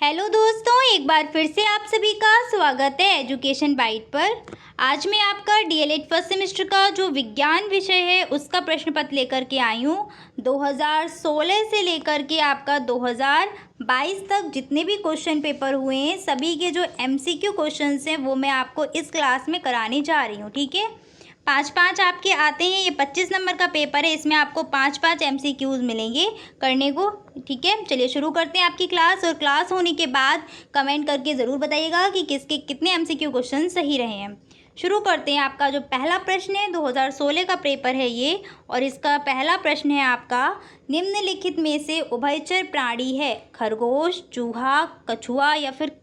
Hello दोस्तों, एक बार फिर से आप सभी का स्वागत है एजुकेशन बाइट पर। आज मैं आपका डीएलएड फर्स्ट सेमेस्टर का जो विज्ञान विषय है उसका प्रश्न पत्र लेकर के आई हूँ। 2016 से लेकर के आपका 2022 तक जितने भी क्वेश्चन पेपर हुए हैं सभी के जो एमसीक्यू क्वेश्चंस हैं वो मैं आपको इस क्लास में कराने जा रही हूँ। ठीक है, 5-5 आपके आते हैं। ये 25 नंबर का पेपर है, इसमें आपको 5-5 एमसीक्यूज़ मिलेंगे करने को। ठीक है, चलिए शुरू करते हैं आपकी क्लास। और क्लास होने के बाद कमेंट करके ज़रूर बताइएगा कि किसके कितने एमसीक्यू क्वेश्चन सही रहे हैं। शुरू करते हैं। आपका जो पहला प्रश्न है 2016 का पेपर है ये, और इसका पहला प्रश्न है आपका, निम्नलिखित में से उभयचर प्राणी है खरगोश, चूहा, कछुआ या फिर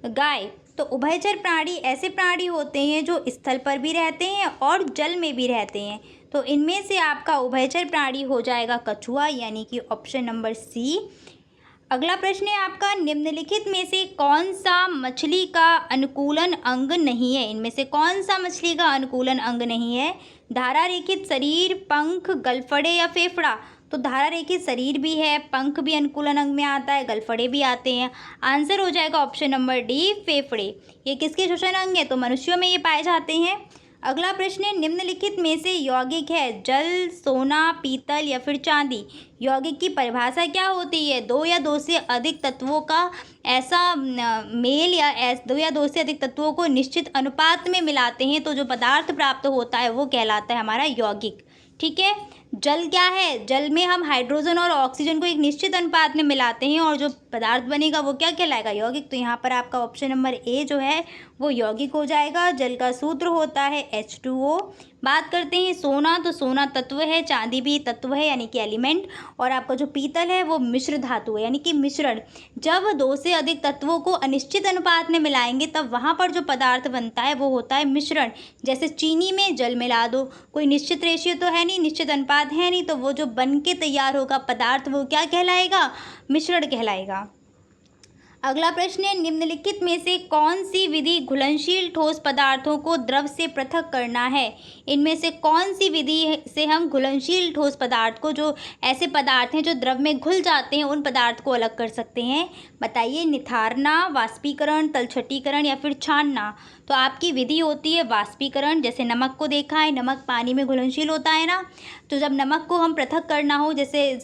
गाय। तो उभयचर प्राणी ऐसे प्राणी होते हैं जो स्थल पर भी रहते हैं और जल में भी रहते हैं। तो इनमें से आपका उभयचर प्राणी हो जाएगा कछुआ, यानी कि ऑप्शन नंबर सी। अगला प्रश्न है आपका, निम्नलिखित में से कौन सा मछली का अनुकूलन अंग नहीं है। इनमें से कौन सा मछली का अनुकूलन अंग नहीं है। धारा रेखित शरीर, पंख, गलफड़े या फेफड़ा। तो धारा रेखित शरीर भी है, पंख भी अनुकूलन अंग में आता है, गलफड़े भी आते हैं। आंसर हो जाएगा ऑप्शन नंबर डी, फेफड़े। ये किसके श्वसन अंग है, तो मनुष्यों में ये पाए जाते हैं। अगला प्रश्न है, निम्नलिखित में से यौगिक है जल, सोना, पीतल या फिर चांदी। यौगिक की परिभाषा क्या होती है, दो या दो से अधिक तत्वों का ऐसा मेल या दो या दो से अधिक तत्वों को निश्चित अनुपात में मिलाते हैं तो जो पदार्थ प्राप्त होता है वो कहलाता है हमारा यौगिक। ठीक है, जल क्या है, जल में हम हाइड्रोजन और ऑक्सीजन को एक निश्चित अनुपात में मिलाते हैं और जो पदार्थ बनेगा वो क्या कहलाएगा, यौगिक। तो यहाँ पर आपका ऑप्शन नंबर ए जो है वो यौगिक हो जाएगा। जल का सूत्र होता है H2O। बात करते हैं सोना, तो सोना तत्व है, चांदी भी तत्व है यानी कि एलिमेंट, और आपका जो पीतल है वो मिश्र धातु है यानी कि मिश्रण। जब दो से अधिक तत्वों को अनिश्चित अनुपात में मिलाएंगे तब वहाँ पर जो पदार्थ बनता है वो होता है मिश्रण। जैसे चीनी में जल मिला दो, कोई निश्चित रेशियो तो है नहीं, निश्चित अनुपात है नहीं, तो वो जो बन के तैयार होगा पदार्थ वो क्या कहलाएगा, मिश्रण कहलाएगा। अगला प्रश्न है, निम्नलिखित में से कौन सी विधि घुलनशील ठोस पदार्थों को द्रव से पृथक करना है। इनमें से कौन सी विधि से हम घुलनशील ठोस पदार्थ को, जो ऐसे पदार्थ हैं जो द्रव में घुल जाते हैं, उन पदार्थ को अलग कर सकते हैं, बताइए। निथारना, वाष्पीकरण, तलछटीकरण या फिर छानना। तो आपकी विधि होती है वाष्पीकरण। जैसे नमक को देखा है, नमक पानी में घुलनशील होता है ना, तो जब नमक को हम पृथक करना हो, जैसे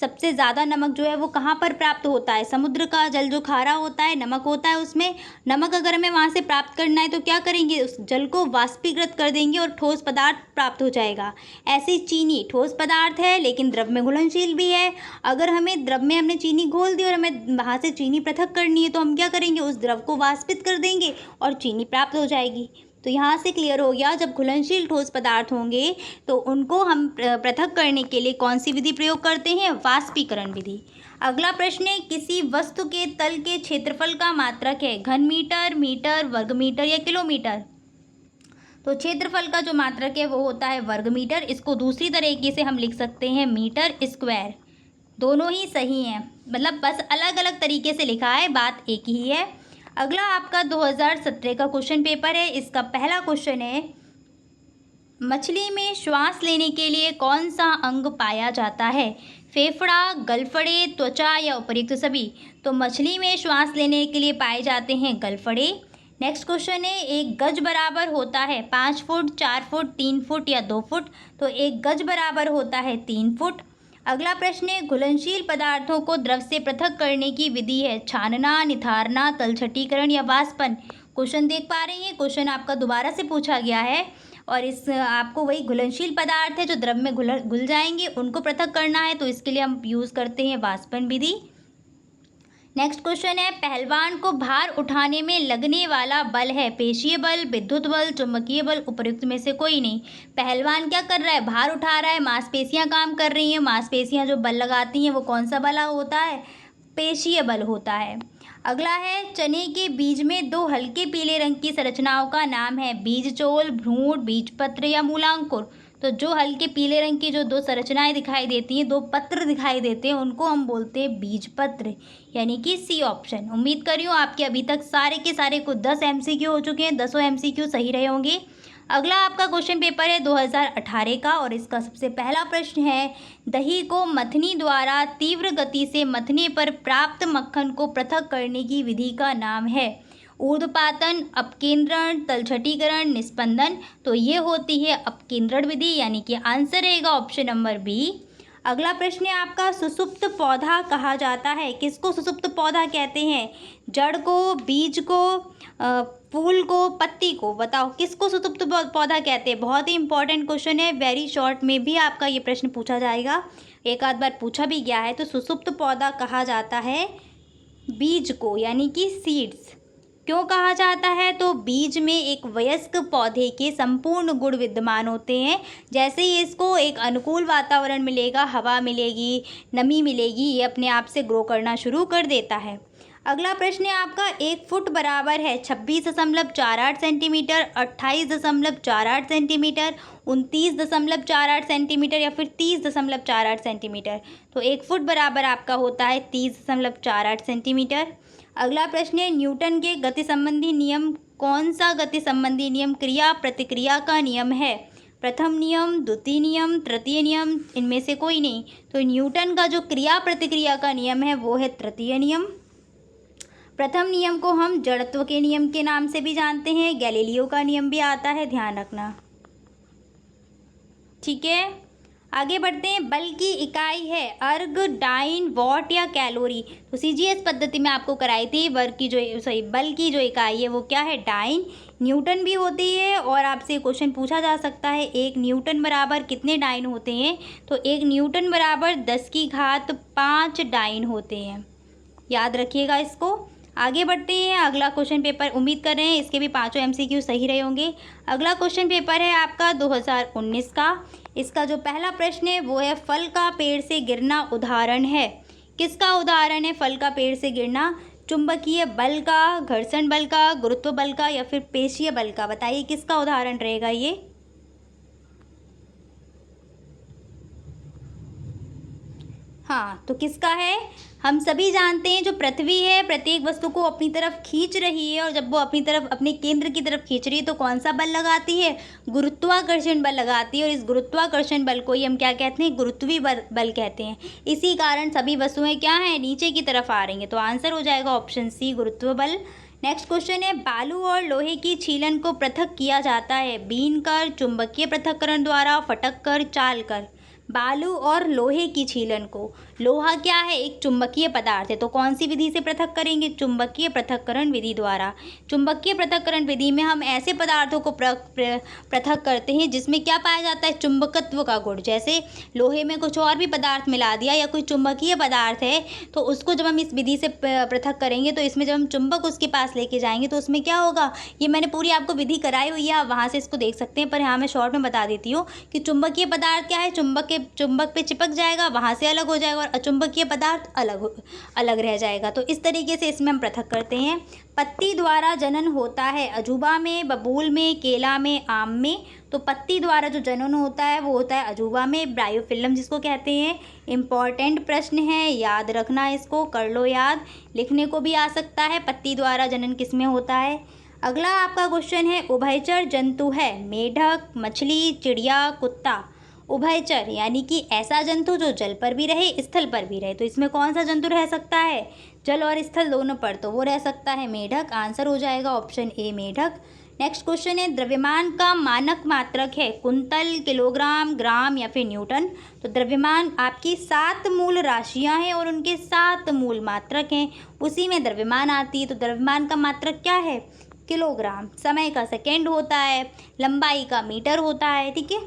सबसे ज़्यादा नमक जो है वो कहाँ पर प्राप्त होता है, समुद्र का जल जो खारा होता है, नमक होता है उसमें। नमक अगर हमें वहाँ से प्राप्त करना है तो क्या करेंगे, उस जल को वाष्पीकृत कर देंगे और ठोस पदार्थ प्राप्त हो जाएगा। ऐसे चीनी ठोस पदार्थ है लेकिन द्रव में घुलनशील भी है। अगर हमें द्रव में हमने चीनी घोल दी और हमें वहाँ से चीनी पृथक करनी है तो हम क्या करेंगे, उस द्रव को वाष्पित कर देंगे और चीनी प्राप्त हो जाएगी। तो यहाँ से क्लियर हो गया, जब घुलनशील ठोस पदार्थ होंगे तो उनको हम पृथक करने के लिए कौन सी विधि प्रयोग करते हैं, वाष्पीकरण विधि। अगला प्रश्न है, किसी वस्तु के तल के क्षेत्रफल का मात्रक है घन मीटर, मीटर, वर्ग मीटर या किलोमीटर। तो क्षेत्रफल का जो मात्रक है वो होता है वर्ग मीटर। इसको दूसरी तरीके से हम लिख सकते हैं मीटर स्क्वायर। दोनों ही सही हैं, मतलब बस अलग अलग तरीके से लिखा है, बात एक ही है। अगला आपका 2017 का क्वेश्चन पेपर है। इसका पहला क्वेश्चन है, मछली में श्वास लेने के लिए कौन सा अंग पाया जाता है, फेफड़ा, गलफड़े, त्वचा या उपयुक्त सभी। तो मछली में श्वास लेने के लिए पाए जाते हैं गलफड़े। नेक्स्ट क्वेश्चन है, एक गज बराबर होता है 5 फुट, 4 फुट, 3 फुट या 2 फुट। तो एक गज बराबर होता है 3 फुट। अगला प्रश्न है, घुलनशील पदार्थों को द्रव से पृथक करने की विधि है छानना, निथारना, तलछटीकरण या वाष्पन। क्वेश्चन देख पा रही हैं, क्वेश्चन आपका दोबारा से पूछा गया है और इस आपको वही घुलनशील पदार्थ है जो द्रव में घुल जाएंगे उनको पृथक करना है, तो इसके लिए हम यूज़ करते हैं वाष्पन विधि। नेक्स्ट क्वेश्चन है, पहलवान को भार उठाने में लगने वाला बल है पेशीय बल, विद्युत बल, चुंबकीय बल, उपयुक्त में से कोई नहीं। पहलवान क्या कर रहा है, भार उठा रहा है, मांसपेशियां काम कर रही हैं, मांसपेशियां जो बल लगाती हैं वो कौन सा बल होता है, पेशीय बल होता है। अगला है, चने के बीज में दो हल्के पीले रंग की संरचनाओं का नाम है बीज चोल, भ्रूण, बीजपत्र या मूलांकुर। तो जो हल्के पीले रंग की जो दो संरचनाएं दिखाई देती हैं, दो पत्र दिखाई देते हैं, उनको हम बोलते हैं बीजपत्र, यानी कि सी ऑप्शन। उम्मीद कर रही हूँ आपके अभी तक सारे के सारे को 10 एमसीक्यू हो चुके हैं, 10 एमसीक्यू सही रहे होंगे। अगला आपका क्वेश्चन पेपर है 2018 का और इसका सबसे पहला प्रश्न है, दही को मथनी द्वारा तीव्र गति से मथने पर प्राप्त मक्खन को पृथक करने की विधि का नाम है। ऊर्ध्वपातन, अपकेंद्रण, तलछटीकरण, निस्पंदन। तो ये होती है अपकेंद्रण विधि, यानी कि आंसर रहेगा ऑप्शन नंबर बी। अगला प्रश्न है आपका, सुसुप्त पौधा कहा जाता है। किसको सुसुप्त पौधा कहते हैं? जड़ को, बीज को, फूल को, पत्ती को। बताओ किसको सुसुप्त पौधा कहते हैं? बहुत ही इंपॉर्टेंट क्वेश्चन है, वेरी शॉर्ट में भी आपका ये प्रश्न पूछा जाएगा, एक आध बार पूछा भी गया है। तो सुसुप्त पौधा कहा जाता है बीज को, यानी कि सीड्स। क्यों कहा जाता है? तो बीज में एक वयस्क पौधे के संपूर्ण गुण विद्यमान होते हैं। जैसे ही इसको एक अनुकूल वातावरण मिलेगा, हवा मिलेगी, नमी मिलेगी, ये अपने आप से ग्रो करना शुरू कर देता है। अगला प्रश्न है आपका, 1 फुट बराबर है 26.48 सेंटीमीटर, 28.48 सेंटीमीटर, 29.48 सेंटीमीटर या फिर 30.48 सेंटीमीटर। तो 1 फुट बराबर आपका होता है 30.48 सेंटीमीटर। अगला प्रश्न है, न्यूटन के गति संबंधी नियम, कौन सा गति संबंधी नियम क्रिया प्रतिक्रिया का नियम है? प्रथम नियम, द्वितीय नियम, तृतीय नियम, इनमें से कोई नहीं। तो न्यूटन का जो क्रिया प्रतिक्रिया का नियम है वो है तृतीय नियम। प्रथम नियम को हम जड़त्व के नियम के नाम से भी जानते हैं, गैलीलियो का नियम भी आता है, ध्यान रखना। ठीक है, आगे बढ़ते हैं। बल की इकाई है अर्ग, डाइन, वॉट या कैलोरी। तो सीजीएस पद्धति में आपको कराई थी, बल की जो इकाई है वो क्या है? डाइन। न्यूटन भी होती है और आपसे क्वेश्चन पूछा जा सकता है, 1 न्यूटन बराबर कितने डाइन होते हैं? तो 1 न्यूटन बराबर 10⁵ डाइन होते हैं, याद रखिएगा इसको। आगे बढ़ते हैं, अगला क्वेश्चन पेपर उम्मीद कर रहे हैं इसके भी 5 एमसीक्यू सही रहे होंगे। अगला क्वेश्चन पेपर है आपका 2019 का। इसका जो पहला प्रश्न है वो है, फल का पेड़ से गिरना उदाहरण है। किसका उदाहरण है फल का पेड़ से गिरना? चुंबकीय बल का, घर्षण बल का, गुरुत्व बल का या फिर पेशीय बल का। बताइए किसका उदाहरण रहेगा ये? हाँ, तो किसका है? हम सभी जानते हैं जो पृथ्वी है प्रत्येक वस्तु को अपनी तरफ खींच रही है, और जब वो अपनी तरफ, अपने केंद्र की तरफ खींच रही है तो कौन सा बल लगाती है? गुरुत्वाकर्षण बल लगाती है। और इस गुरुत्वाकर्षण बल को ही हम क्या कहते हैं? गुरुत्वीय बल कहते हैं। इसी कारण सभी वस्तुएं क्या हैं? नीचे की तरफ आ रही हैं। तो आंसर हो जाएगा ऑप्शन सी, गुरुत्व बल। नेक्स्ट क्वेश्चन है, बालू और लोहे की छीलन को पृथक किया जाता है, बीन कर, चुंबकीय पृथक्करण द्वारा, फटक कर, चाल कर। बालू और लोहे की छीलन को, लोहा क्या है? एक चुंबकीय पदार्थ है, तो कौन सी विधि से पृथक करेंगे? चुंबकीय पृथक्करण विधि द्वारा। चुंबकीय पृथक्करण विधि में हम ऐसे पदार्थों को पृथक करते हैं जिसमें क्या पाया जाता है? चुंबकत्व का गुण। जैसे लोहे में कुछ और भी पदार्थ मिला दिया या कोई चुंबकीय पदार्थ है, तो उसको जब हम इस विधि से पृथक करेंगे तो इसमें जब हम चुंबक उसके पास लेके जाएंगे तो उसमें क्या होगा? ये मैंने पूरी आपको विधि कराई हुई है, आप वहाँ से इसको देख सकते हैं, पर यहाँ मैं शॉर्ट में बता देती हूँ कि चुंबकीय पदार्थ क्या है? चुंबक पे चिपक जाएगा, वहाँ से अलग हो जाएगा, और अचुंबकीय पदार्थ अलग रह जाएगा। तो इस तरीके से इसमें हम पृथक करते हैं। पत्ती द्वारा जनन होता है, अजूबा में, बबूल में, केला में, आम में। तो पत्ती द्वारा जो जनन होता है वो होता है अजूबा में, ब्रायोफिल्म जिसको कहते हैं। इंपॉर्टेंट प्रश्न है, याद रखना, इसको कर लो याद, लिखने को भी आ सकता है, पत्ती द्वारा जनन किस में होता है। अगला आपका क्वेश्चन है, उभयचर जंतु है, मेढक, मछली, चिड़िया, कुत्ता। उभयचर यानी कि ऐसा जंतु जो जल पर भी रहे, स्थल पर भी रहे। तो इसमें कौन सा जंतु रह सकता है? जल और स्थल दोनों पर, तो वो रह सकता है मेढक। आंसर हो जाएगा ऑप्शन ए, मेढक। नेक्स्ट क्वेश्चन है, द्रव्यमान का मानक मात्रक है, कुंतल, किलोग्राम, ग्राम या फिर न्यूटन। तो द्रव्यमान आपकी 7 मूल राशियां हैं और उनके 7 मूल मात्रक हैं, उसी में द्रव्यमान आती है। तो द्रव्यमान का मात्रक क्या है? किलोग्राम। समय का सेकेंड होता है, लंबाई का मीटर होता है। ठीक है,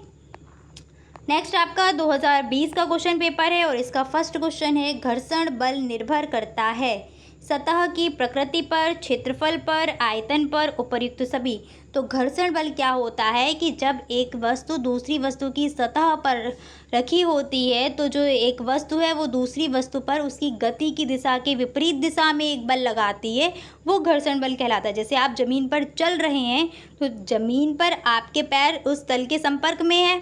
नेक्स्ट आपका 2020 का क्वेश्चन पेपर है और इसका फर्स्ट क्वेश्चन है, घर्षण बल निर्भर करता है सतह की प्रकृति पर, क्षेत्रफल पर, आयतन पर, उपर्युक्त सभी। तो घर्षण बल क्या होता है कि जब एक वस्तु दूसरी वस्तु की सतह पर रखी होती है तो जो एक वस्तु है वो दूसरी वस्तु पर उसकी गति की दिशा के विपरीत दिशा में एक बल लगाती है, वो घर्षण बल कहलाता है। जैसे आप ज़मीन पर चल रहे हैं तो ज़मीन पर आपके पैर उस तल के संपर्क में है,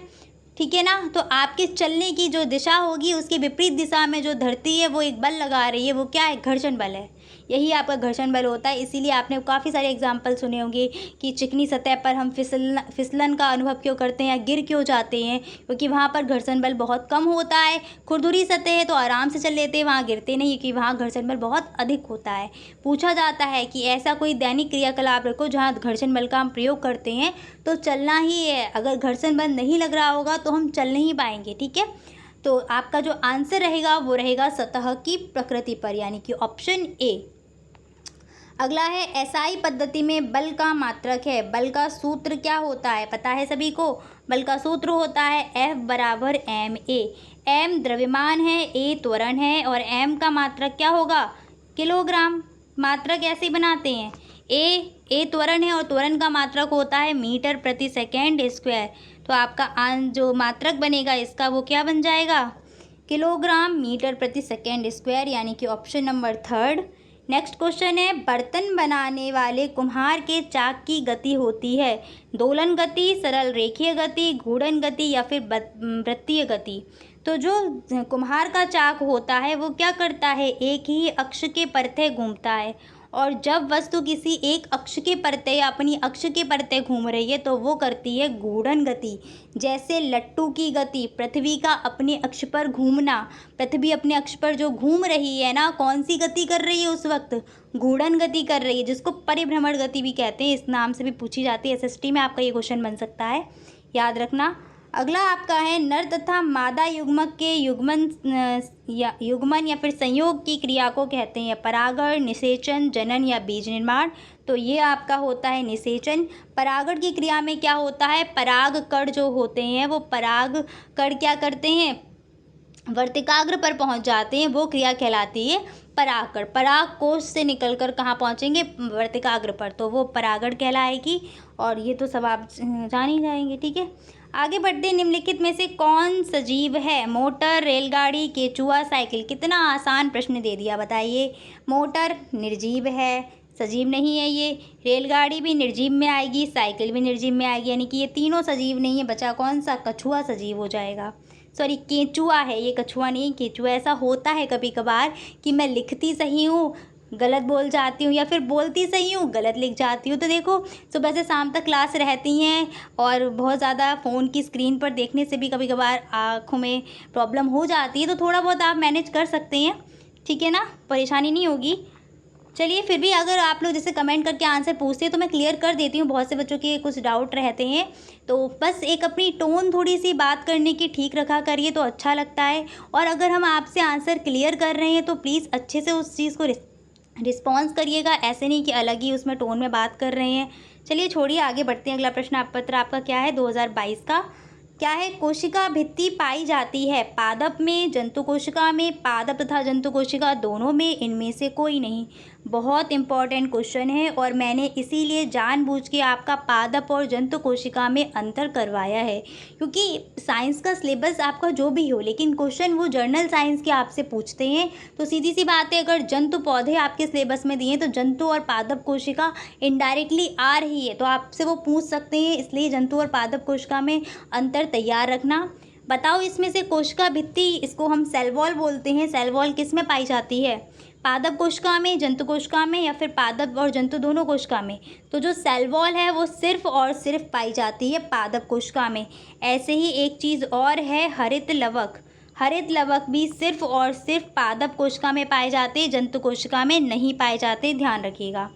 ठीक है ना, तो आपके चलने की जो दिशा होगी उसके विपरीत दिशा में जो धरती है वो एक बल लगा रही है, वो क्या है? घर्षण बल है। यही आपका घर्षण बल होता है। इसीलिए आपने काफ़ी सारे एग्जाम्पल सुने होंगे कि चिकनी सतह पर हम फिसलन का अनुभव क्यों करते हैं या गिर क्यों जाते हैं, क्योंकि वहाँ पर घर्षण बल बहुत कम होता है। खुरदुरी सतह है तो आराम से चल लेते हैं, वहाँ गिरते नहीं, क्योंकि वहाँ घर्षण बल बहुत अधिक होता है। पूछा जाता है कि ऐसा कोई दैनिक क्रियाकलाप रखो जहाँ घर्षण बल का हम प्रयोग करते हैं, तो चलना ही है। अगर घर्षण बल नहीं लग रहा होगा तो हम चल नहीं पाएंगे। ठीक है, तो आपका जो आंसर रहेगा वो रहेगा सतह की प्रकृति पर, यानी कि ऑप्शन ए। अगला है एसआई पद्धति में बल का मात्रक है। बल का सूत्र क्या होता है, पता है सभी को? बल का सूत्र होता है F बराबर एम ए। एम द्रव्यमान है, ए त्वरण है, और एम का मात्रक क्या होगा? किलोग्राम। मात्रक ऐसे ही बनाते हैं। ए त्वरण है और त्वरण का मात्रक होता है मीटर प्रति सेकेंड स्क्वायर। तो आपका जो मात्रक बनेगा इसका वो क्या बन जाएगा? किलोग्राम मीटर प्रति सेकेंड स्क्वायर, यानी कि ऑप्शन नंबर 3। नेक्स्ट क्वेश्चन है, बर्तन बनाने वाले कुम्हार के चाक की गति होती है दोलन गति, सरल रेखीय गति, घूर्णन गति या फिर वृत्तीय गति। तो जो कुम्हार का चाक होता है वो क्या करता है? एक ही अक्ष के परते घूमता है, और जब वस्तु किसी एक अक्ष के परते या अपनी अक्ष के परते घूम रही है तो वो करती है घूर्णन गति। जैसे लट्टू की गति, पृथ्वी का अपने अक्ष पर घूमना। पृथ्वी अपने अक्ष पर जो घूम रही है ना, कौन सी गति कर रही है उस वक्त? घूर्णन गति कर रही है, जिसको परिभ्रमण गति भी कहते हैं। इस नाम से भी पूछी जाती है। एसएसटी में आपका ये क्वेश्चन बन सकता है, याद रखना। अगला आपका है, नर तथा मादा युग्मक के युग्मन या फिर संयोग की क्रिया को कहते हैं परागण, निषेचन, जनन या बीज निर्माण। तो ये आपका होता है निषेचन। परागण की क्रिया में क्या होता है? पराग कण जो होते हैं वो पराग कण क्या करते हैं? वर्तिकाग्र पर पहुंच जाते हैं, वो क्रिया कहलाती है परागकण। पराग कोश से निकलकर कहाँ पहुंचेंगे? वर्तिकाग्र पर, तो वो परागण कहलाएगी। और ये तो सब आप जान ही जाएंगे। ठीक है, आगे बढ़ते। निम्नलिखित में से कौन सजीव है? मोटर, रेलगाड़ी, केचुआ, साइकिल। कितना आसान प्रश्न दे दिया, बताइए। मोटर निर्जीव है, सजीव नहीं है ये। रेलगाड़ी भी निर्जीव में आएगी, साइकिल भी निर्जीव में आएगी, यानी कि ये तीनों सजीव नहीं है। बचा कौन सा? कछुआ सजीव हो जाएगा। सॉरी, केंचुआ है ये, कछुआ नहीं, केंचुआ। ऐसा होता है कभी कभार कि मैं लिखती सही हूँ, गलत बोल जाती हूँ, या फिर बोलती सही हूँ, गलत लिख जाती हूँ। तो देखो, सुबह से शाम तक क्लास रहती हैं और बहुत ज़्यादा फ़ोन की स्क्रीन पर देखने से भी कभी कभार आँखों में प्रॉब्लम हो जाती है। तो थोड़ा बहुत आप मैनेज कर सकते हैं, ठीक है ना, परेशानी नहीं होगी। चलिए, फिर भी अगर आप लोग जैसे कमेंट करके आंसर पूछते हैं तो मैं क्लियर कर देती हूँ। बहुत से बच्चों के कुछ डाउट रहते हैं, तो बस एक अपनी टोन थोड़ी सी बात करने की ठीक रखा करिए तो अच्छा लगता है। और अगर हम आपसे आंसर क्लियर कर रहे हैं तो प्लीज़ अच्छे से उस चीज़ को रिस्पॉन्स करिएगा, ऐसे नहीं कि अलग ही उसमें टोन में बात कर रहे हैं। चलिए छोड़िए, आगे बढ़ते हैं। अगला प्रश्न पत्र आपका क्या है 2022 का? क्या है? कोशिका भित्ति पाई जाती है पादप में, जंतु कोशिका में, पादप तथा जंतु कोशिका दोनों में, इनमें से कोई नहीं। बहुत इंपॉर्टेंट क्वेश्चन है और मैंने इसीलिए जानबूझ के आपका पादप और जंतु कोशिका में अंतर करवाया है, क्योंकि साइंस का सिलेबस आपका जो भी हो, लेकिन क्वेश्चन वो जर्नल साइंस के आपसे पूछते हैं। तो सीधी सी बात है, अगर जंतु पौधे आपके सिलेबस में दिए तो जंतु और पादप कोशिका इनडायरेक्टली आ रही है, तो आपसे वो पूछ सकते हैं। इसलिए जंतु और पादप कोशिका में अंतर तैयार रखना। बताओ, इसमें से कोशिका भित्ति, इसको हम सेल वॉल बोलते हैं, सेल वॉल किस में पाई जाती है? पादप कोशिका में, जंतु कोशिका में, या फिर पादप और जंतु दोनों कोशिका में? तो जो सेल वॉल है वो सिर्फ और सिर्फ पाई जाती है पादप कोशिका में। ऐसे ही एक चीज़ और है, हरित लवक। हरित लवक भी सिर्फ और सिर्फ पादप कोशिका में पाए जाते हैं, जंतु कोशिका में नहीं पाए जाते, ध्यान रखिएगा।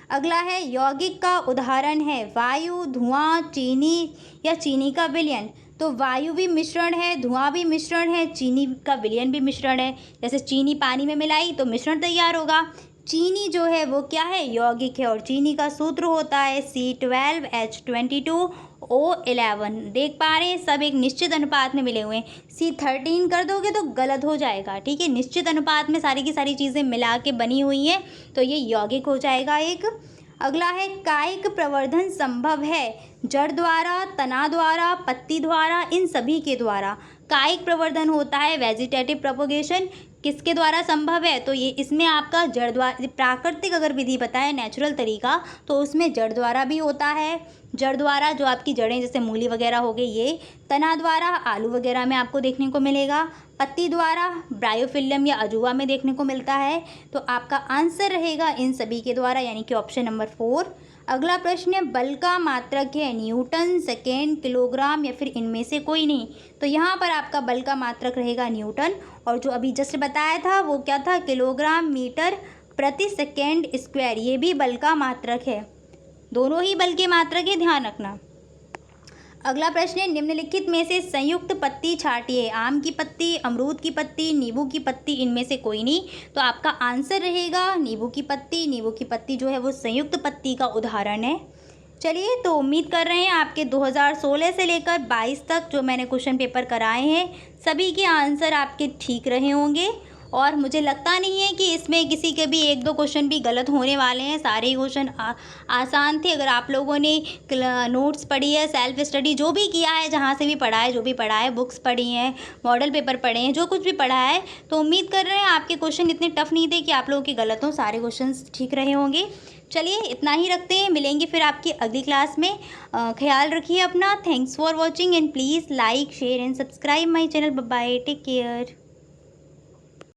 अगला है, यौगिक का उदाहरण है वायु, धुआं, चीनी या चीनी का विलयन। तो वायु भी मिश्रण है, धुआं भी मिश्रण है, चीनी का विलयन भी मिश्रण है। जैसे चीनी पानी में मिलाई तो मिश्रण तैयार होगा। चीनी जो है वो क्या है? यौगिक है, और चीनी का सूत्र होता है C12H22O11। देख पा रहे हैं, सब एक निश्चित अनुपात में मिले हुए हैं। C13 कर दोगे तो गलत हो जाएगा, ठीक है। निश्चित अनुपात में सारी की सारी चीज़ें मिला के बनी हुई हैं, तो ये यौगिक हो जाएगा एक। अगला है, कायिक प्रवर्धन संभव है जड़ द्वारा, तना द्वारा, पत्ती द्वारा, इन सभी के द्वारा। कायिक प्रवर्धन होता है वेजिटेटिव प्रोपोगेशन, किसके द्वारा संभव है? तो ये इसमें आपका जड़ द्वारा, प्राकृतिक अगर विधि बताए, नेचुरल तरीका, तो उसमें जड़ द्वारा भी होता है। जड़ द्वारा, जो आपकी जड़ें जैसे मूली वगैरह हो गई ये। तना द्वारा, आलू वगैरह में आपको देखने को मिलेगा। पत्ती द्वारा, ब्रायोफिल्म या अजूबा में देखने को मिलता है। तो आपका आंसर रहेगा इन सभी के द्वारा, यानी कि ऑप्शन नंबर 4। अगला प्रश्न है, बल का मात्रक है न्यूटन, सेकेंड, किलोग्राम या फिर इनमें से कोई नहीं। तो यहाँ पर आपका बल का मात्रक रहेगा न्यूटन, और जो अभी जस्ट बताया था वो क्या था, किलोग्राम मीटर प्रति सेकेंड स्क्वायर, ये भी बल का मात्रक है। दोनों ही बल के मात्रक है, ध्यान रखना। अगला प्रश्न है, निम्नलिखित में से संयुक्त पत्ती छांटिए। आम की पत्ती, अमरूद की पत्ती, नींबू की पत्ती, इनमें से कोई नहीं। तो आपका आंसर रहेगा नींबू की पत्ती। नींबू की पत्ती जो है वो संयुक्त पत्ती का उदाहरण है। चलिए, तो उम्मीद कर रहे हैं आपके 2016 से लेकर 22 तक जो मैंने क्वेश्चन पेपर कराए हैं सभी के आंसर आपके ठीक रहे होंगे, और मुझे लगता नहीं है कि इसमें किसी के भी 1-2 क्वेश्चन भी गलत होने वाले हैं। सारे ही क्वेश्चन आसान थे। अगर आप लोगों ने नोट्स पढ़ी है, सेल्फ स्टडी जो भी किया है, जहाँ से भी पढ़ा है, जो भी पढ़ा है, बुक्स पढ़ी हैं, मॉडल पेपर पढ़े हैं, जो कुछ भी पढ़ा है, तो उम्मीद कर रहे हैं आपके क्वेश्चन इतने टफ नहीं थे कि आप लोगों के गलत हों, सारे क्वेश्चन ठीक रहे होंगे। चलिए, इतना ही रखते हैं, मिलेंगे फिर आपकी अगली क्लास में। ख्याल रखिए अपना। Thanks for watching and please like, share and subscribe my channel. Bye bye, take care.